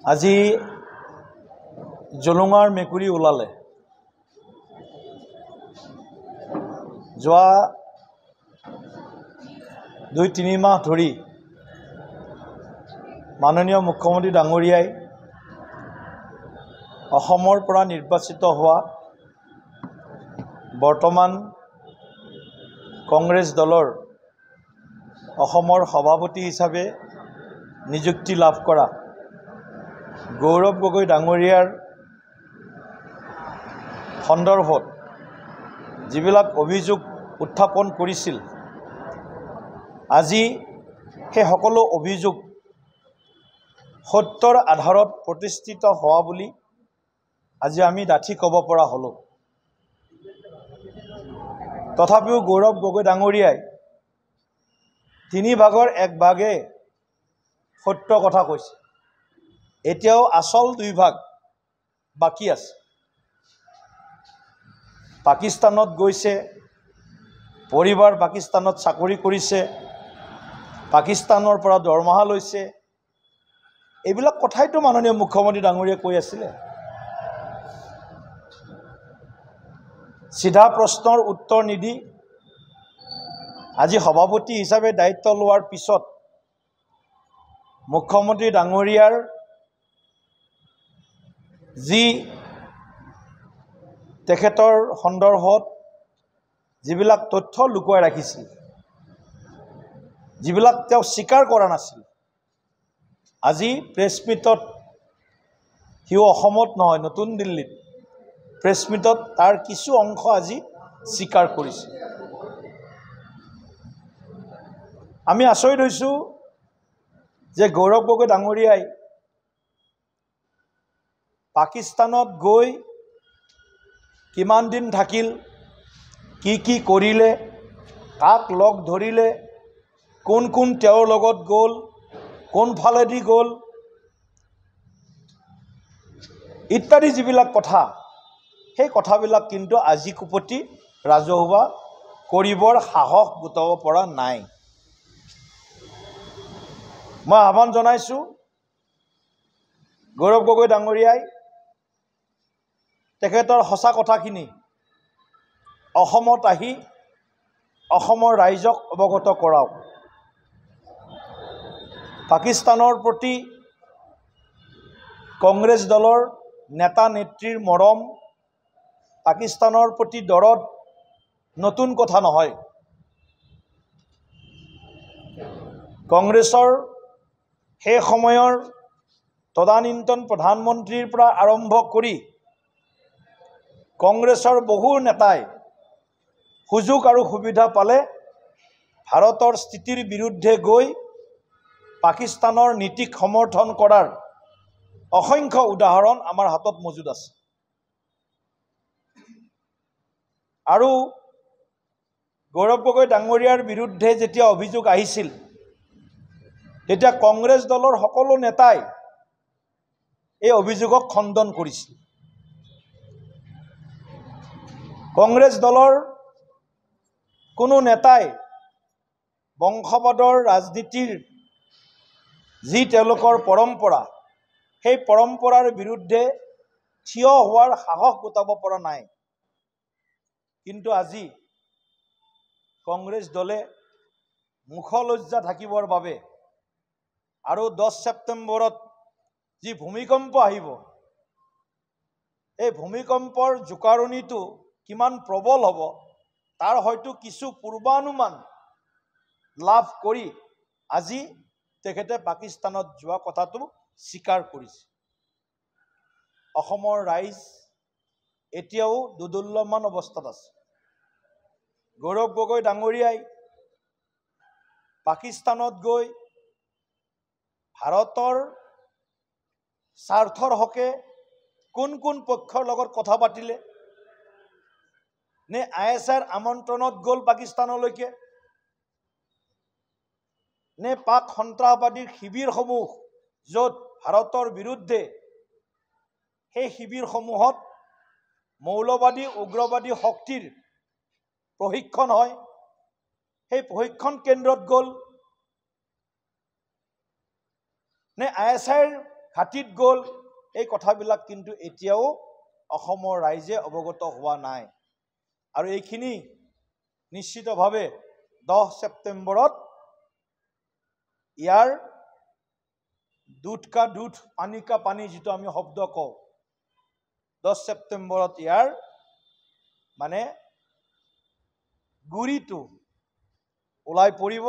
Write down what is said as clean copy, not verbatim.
আজি জলুঙাৰ মেকুৰী ওলালে। যোৱা 2-3 মাহ ধৰি মাননীয় মুখ্যমন্ত্ৰী ডাঙৰীয়াই অসমৰ পৰা নিৰ্বাচিত হোৱা বৰ্তমান কংগ্ৰেছ দলৰ অসমৰ সভাপতি হিচাপে নিযুক্তি লাভ কৰা গৌৰৱ গগৈ ডাঙৰীয়াৰ সন্দৰ্ভত যিবিলাক অভিযোগ উত্থাপন কৰিছিল, আজি সেই সকলো অভিযোগ সত্যৰ আধাৰত প্ৰতিষ্ঠিত হোৱা বুলি আজি আমি ডাঠি ক'ব পৰা হ'লোঁ। তথাপিও গৌৰৱ গগৈ ডাঙৰীয়াই 3 ভাগৰ 1 ভাগে সত্য কথা কৈছে। এতিয়াও আচল 2 ভাগ বাকী আছে। পাকিস্তানত গৈছে, পৰিবাৰ পাকিস্তানত চাকৰি কৰিছে, পাকিস্তানৰ পৰা দৰমহা লৈছে। এইবিলাক কথাইতো মাননীয় মুখ্যমন্ত্ৰী ডাঙৰীয়াই কৈ আছিলে। সিধা প্ৰশ্নৰ উত্তৰ নিদি আজি সভাপতি হিচাপে দায়িত্ব লোৱাৰ পিছত মুখ্যমন্ত্ৰী ডাঙৰীয়াৰ যি তেখেতৰ সন্দৰ্ভত যিবিলাক তথ্য লুকুৱাই ৰাখিছিল, যিবিলাক তেওঁ স্বীকাৰ কৰা নাছিল, আজি প্ৰেছ মিটত সিও অসমত নহয় নতুন দিল্লীত প্ৰেছ মিটত তাৰ কিছু অংশ আজি স্বীকাৰ কৰিছে। আমি আচৰিত হৈছোঁ যে গৌৰৱ গগৈ ডাঙৰীয়াই পাকিস্তানত গৈ কিমান দিন থাকিল, কি কৰিলে, কাক লগ ধৰিলে, কোন তেওঁৰ লগত গ'ল, কোনফালেদি গ'ল ইত্যাদি যিবিলাক কথা, সেই কথাবিলাক কিন্তু আজি কুপতি ৰাজহুৱা কৰিবৰ সাহস গোটাব পৰা নাই। মই আহ্বান জনাইছোঁ গৌৰৱ গগৈ ডাঙৰীয়াই তেখেতৰ সঁচা কথাখিনি অসমত আহি অসমৰ ৰাইজক অৱগত কৰাওক। পাকিস্তানৰ প্ৰতি কংগ্ৰেছ দলৰ নেতা নেত্ৰীৰ মৰম, পাকিস্তানৰ প্ৰতি দৰদ নতুন কথা নহয়। কংগ্ৰেছৰ সেই সময়ৰ তদানীন্তন প্ৰধানমন্ত্ৰীৰ পৰা আৰম্ভ কৰি কংগ্ৰেছৰ বহু নেতাই সুযোগ আৰু সুবিধা পালে ভাৰতৰ স্থিতিৰ বিৰুদ্ধে গৈ পাকিস্তানৰ নীতিক সমৰ্থন কৰাৰ অসংখ্য উদাহৰণ আমাৰ হাতত মজুদ আছে। আৰু গৌৰৱ গগৈ ডাঙৰীয়াৰ বিৰুদ্ধে যেতিয়া অভিযোগ আহিছিল, তেতিয়া কংগ্ৰেছ দলৰ সকলো নেতাই এই অভিযোগক খণ্ডন কৰিছিল। কংগ্ৰেছ দলৰ কোনো নেতাই বংশবাদৰ ৰাজনীতিৰ যি তেওঁলোকৰ পৰম্পৰা, সেই পৰম্পৰাৰ বিৰুদ্ধে থিয় হোৱাৰ সাহস গোটাব পৰা নাই। কিন্তু আজি কংগ্ৰেছ দলে মুখলজ্জা ঢাকিবৰ বাবে আৰু 10 ছেপ্টেম্বৰত যি ভূমিকম্প আহিব, এই ভূমিকম্পৰ জোকাৰণিটো কিমান প্ৰবল হ'ব তাৰ হয়তো কিছু পূৰ্বানুমান লাভ কৰি আজি তেখেতে পাকিস্তানত যোৱা কথাটো স্বীকাৰ কৰিছে। অসমৰ ৰাইজ এতিয়াও দুদুল্যমান অৱস্থাত আছে। গৌৰৱ গগৈ ডাঙৰীয়াই পাকিস্তানত গৈ ভাৰতৰ স্বাৰ্থৰ হকে কোন পক্ষৰ লগত কথা পাতিলে, নে ISR আমন্ত্ৰণত গ'ল পাকিস্তানলৈকে, নে পাক সন্ত্ৰাসবাদীৰ শিবিৰসমূহ য'ত ভাৰতৰ বিৰুদ্ধে সেই শিবিৰসমূহত মৌলবাদী উগ্ৰবাদী শক্তিৰ প্ৰশিক্ষণ হয়, সেই প্ৰশিক্ষণ কেন্দ্ৰত গ'ল, নে ISR ঘাটিত গ'ল, এই কথাবিলাক কিন্তু এতিয়াও অসমৰ ৰাইজে অৱগত হোৱা নাই। আৰু এইখিনি নিশ্চিতভাৱে 10 ছেপ্টেম্বৰত ইয়াৰ দুধ কা দুধ পানী কা পানী যিটো আমি শব্দ কওঁ, 10 ছেপ্টেম্বৰত ইয়াৰ মানে গুৰিটো ওলাই পৰিব।